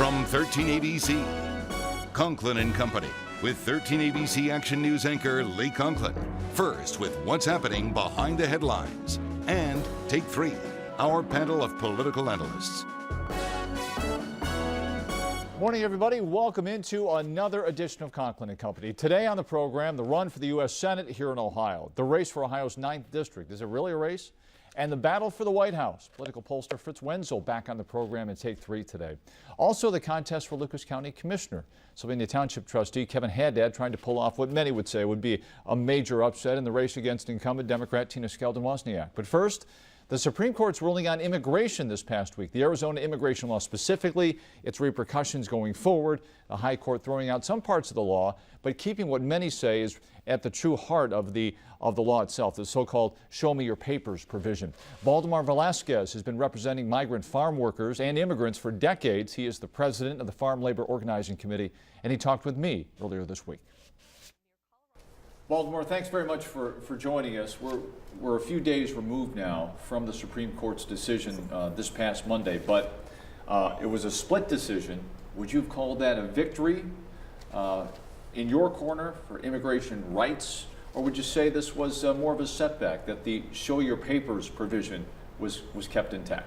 From 13ABC, Conklin and Company, with 13ABC Action News anchor Lee Conklin. First, with what's happening behind the headlines. And Take 3, our panel of political analysts. Morning, everybody. Welcome into another edition of Conklin and Company. Today on the program, the run for the U.S. Senate here in Ohio. The race for Ohio's 9th district. Is it really a race? And the battle for the White House. Political pollster Fritz Wenzel back on the program in Take 3 today. Also, the contest for Lucas County Commissioner. Sylvania Township trustee Kevin Haddad trying to pull off what many would say would be a major upset in the race against incumbent Democrat Tina Skeldon-Wozniak. But first, the Supreme Court's ruling on immigration this past week, the Arizona immigration law specifically, its repercussions going forward, the High Court throwing out some parts of the law, but keeping what many say is at the true heart of the law itself, the so-called show me your papers provision. Valdemar Velasquez has been representing migrant farm workers and immigrants for decades. He is the president of the Farm Labor Organizing Committee, and he talked with me earlier this week. Valdemar, thanks very much for joining us. We're a few days removed now from the Supreme Court's decision this past Monday, but it was a split decision. Would you have called that a victory in your corner for immigration rights, or would you say this was more of a setback, that the show your papers provision was kept intact?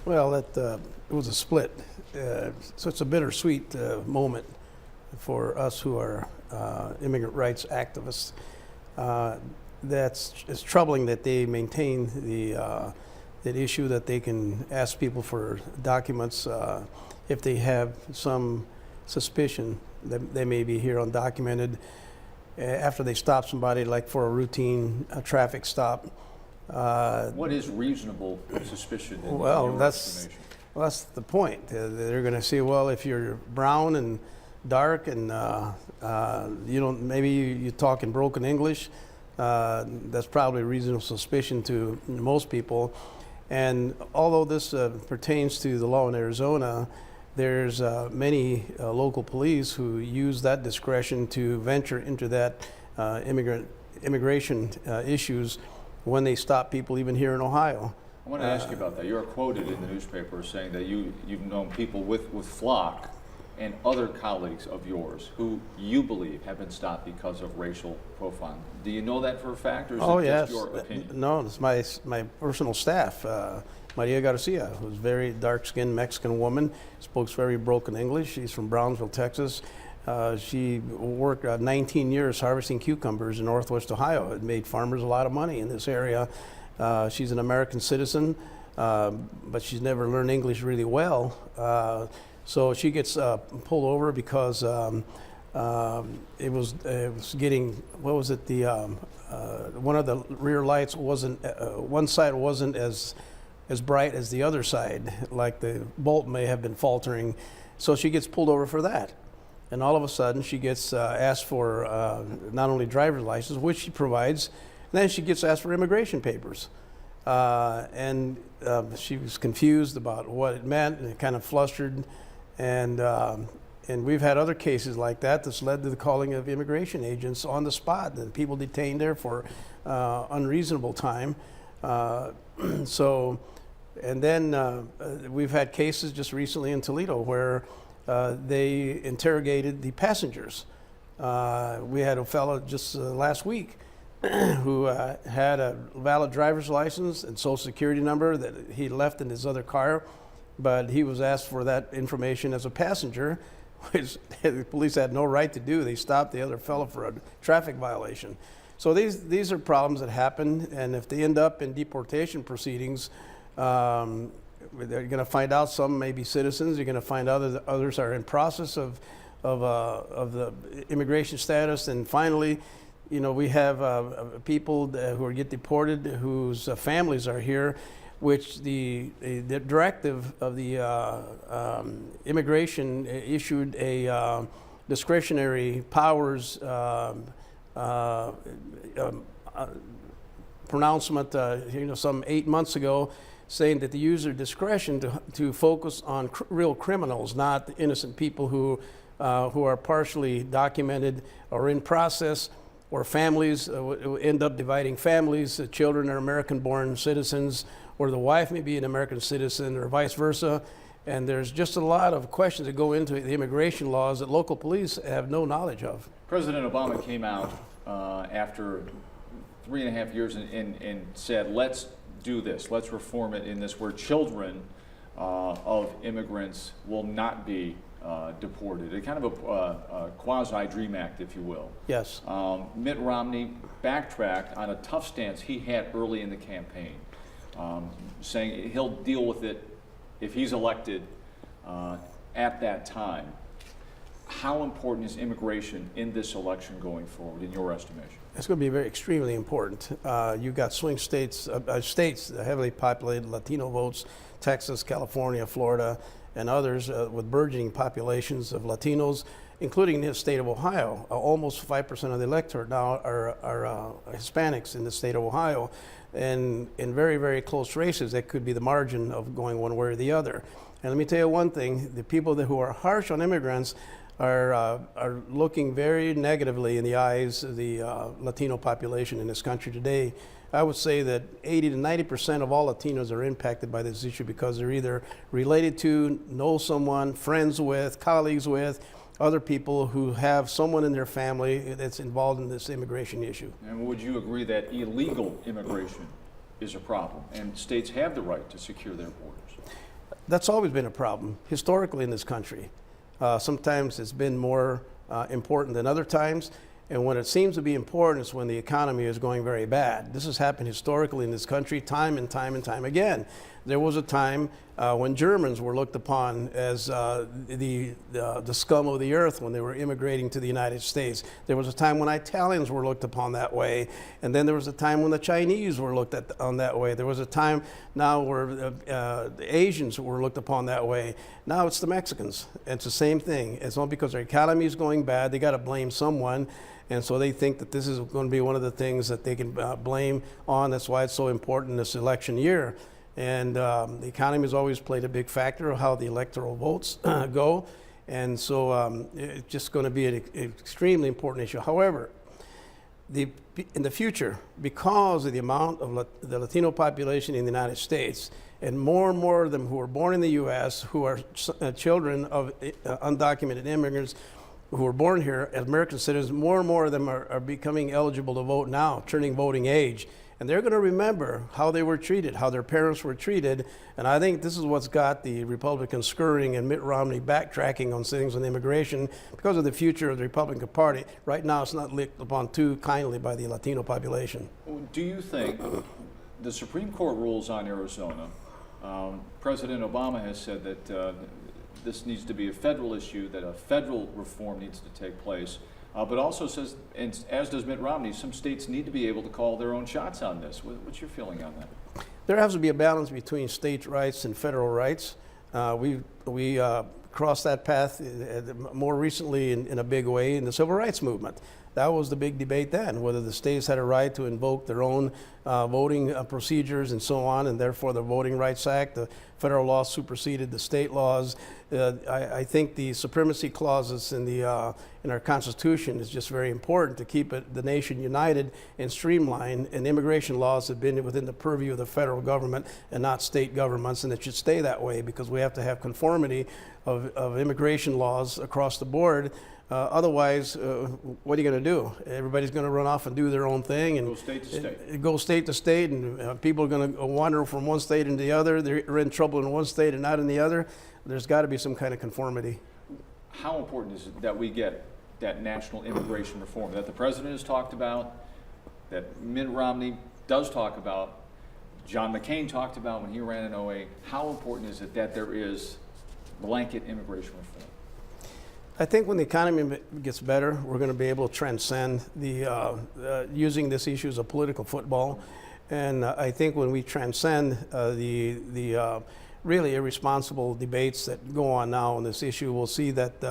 Well, it was a split, so it's a bittersweet moment for us who are immigrant rights activists. It's troubling that they maintain that issue that they can ask people for documents if they have some suspicion that they may be here undocumented after they stop somebody, like for a routine traffic stop. What is reasonable suspicion? Well, that's the point. They're going to say, well, if you're brown and dark and you don't, maybe you talk in broken English, that's probably reasonable suspicion to most people. And although this pertains to the law in Arizona, there's many local police who use that discretion to venture into that immigration issues when they stop people even here in Ohio. I want to ask you about that. You're quoted in the newspaper saying that you've known people with Flock and other colleagues of yours who you believe have been stopped because of racial profiling. Do you know that for a fact, or is it just your opinion? No, it's my personal staff. Maria Garcia, who's a very dark-skinned Mexican woman, speaks very broken English. She's from Brownsville, Texas. She worked 19 years harvesting cucumbers in Northwest Ohio. It made farmers a lot of money in this area. She's an American citizen, but she's never learned English really well. So she gets pulled over because it was getting, what was it, one of the rear lights wasn't, one side wasn't as bright as the other side, like the bolt may have been faltering. So she gets pulled over for that. And all of a sudden she gets asked for not only driver's license, which she provides, and then she gets asked for immigration papers. And she was confused about what it meant and kind of flustered. And we've had other cases like that that's led to the calling of immigration agents on the spot, and people detained there for unreasonable time. And then we've had cases just recently in Toledo where they interrogated the passengers. We had a fellow just last week who had a valid driver's license and social security number that he left in his other car, but he was asked for that information as a passenger, which the police had no right to do. They stopped the other fellow for a traffic violation. So these are problems that happen, and if they end up in deportation proceedings, they're going to find out some may be citizens. You're going to find others are in process of the immigration status, and finally, you know, we have people who get deported whose families are here, which the directive of the immigration issued a discretionary powers pronouncement, some 8 months ago, saying that the user discretion to focus on real criminals, not innocent people who are partially documented or in process, or families end up dividing families. The children are American-born citizens, or the wife may be an American citizen, or vice versa. And there's just a lot of questions that go into the immigration laws that local police have no knowledge of. President Obama came out after 3.5 years and said, let's do this, let's reform it in this, where children of immigrants will not be deported. A kind of a quasi-dream act, if you will. Yes. Mitt Romney backtracked on a tough stance he had early in the campaign, saying he'll deal with it if he's elected at that time. How important is immigration in this election going forward, in your estimation? It's going to be very extremely important. You've got swing states, states heavily populated Latino votes, Texas, California, Florida, and others with burgeoning populations of Latinos, including the state of Ohio. Almost 5% of the electorate now are Hispanics in the state of Ohio. And in very, very close races, that could be the margin of going one way or the other. And let me tell you one thing, the people who are harsh on immigrants are looking very negatively in the eyes of the Latino population in this country today. I would say that 80 to 90% of all Latinos are impacted by this issue because they're either related to, know someone, friends with, colleagues with, other people who have someone in their family that's involved in this immigration issue. And would you agree that illegal immigration is a problem and states have the right to secure their borders? That's always been a problem historically in this country. Sometimes it's been more important than other times. And when it seems to be important is when the economy is going very bad. This has happened historically in this country time and time and time again. There was a time when Germans were looked upon as the scum of the earth when they were immigrating to the United States. There was a time when Italians were looked upon that way. And then there was a time when the Chinese were looked at on that way. There was a time now where the Asians were looked upon that way. Now it's the Mexicans. It's the same thing. It's all because their economy is going bad. They got to blame someone. And so they think that this is going to be one of the things that they can blame on. That's why it's so important this election year. And the economy has always played a big factor of how the electoral votes go. And so it's just going to be an extremely important issue. However, in the future, because of the amount of the Latino population in the United States, and more of them who are born in the U.S., who are children of undocumented immigrants, who were born here as American citizens, more and more of them are becoming eligible to vote now, turning voting age. And they're going to remember how they were treated, how their parents were treated. And I think this is what's got the Republicans scurrying and Mitt Romney backtracking on things on immigration because of the future of the Republican Party. Right now, it's not looked upon too kindly by the Latino population. Do you think the Supreme Court rules on Arizona? President Obama has said that this needs to be a federal issue, that a federal reform needs to take place, but also says, and as does Mitt Romney, some states need to be able to call their own shots on this. What's your feeling on that? There has to be a balance between state rights and federal rights. We crossed that path more recently in a big way in the civil rights movement. That was the big debate then, whether the states had a right to invoke their own voting procedures and so on, and therefore the Voting Rights Act, the federal law superseded the state laws. I think the supremacy clauses in our Constitution is just very important to keep the nation united and streamlined, and immigration laws have been within the purview of the federal government and not state governments, and it should stay that way because we have to have conformity of immigration laws across the board. Otherwise, what are you going to do? Everybody's going to run off and do their own thing, and go state to state. Go state to state, and people are going to wander from one state into the other. They're in trouble in one state and not in the other. There's got to be some kind of conformity. How important is it that we get that national immigration reform that the president has talked about, that Mitt Romney does talk about, John McCain talked about when he ran in 2008? How important is it that there is blanket immigration reform? I think when the economy gets better, we're going to be able to transcend using this issue as a political football. And I think when we transcend the really irresponsible debates that go on now on this issue, we'll see that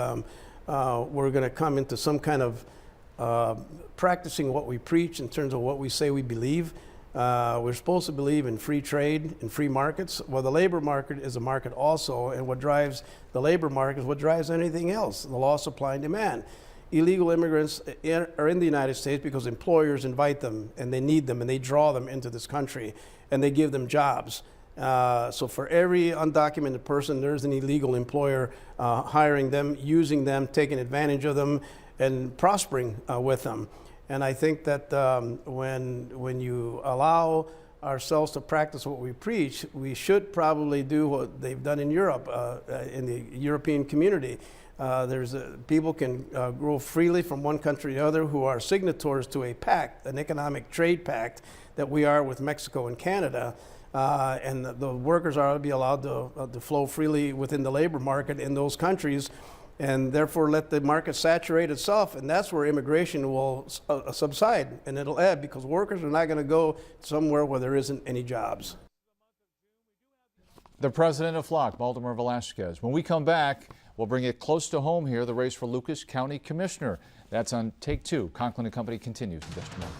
we're going to come into some kind of practicing what we preach in terms of what we say we believe. We're supposed to believe in free trade and free markets. Well, the labor market is a market also, and what drives the labor market is what drives anything else, the law of supply and demand. Illegal immigrants are in the United States because employers invite them, and they need them, and they draw them into this country, and they give them jobs. So for every undocumented person, there's an illegal employer hiring them, using them, taking advantage of them, and prospering with them. And I think that when you allow ourselves to practice what we preach, we should probably do what they've done in Europe, in the European community. People can grow freely from one country to the other who are signatories to a pact, an economic trade pact that we are with Mexico and Canada. And the workers are to be allowed to flow freely within the labor market in those countries, and therefore let the market saturate itself, and that's where immigration will subside, and it'll ebb because workers are not going to go somewhere where there isn't any jobs. The president of FLOC, Baltimore Velasquez. When we come back, we'll bring it close to home here, the race for Lucas County Commissioner. That's on Take Two. Conklin and Company continues in just a moment.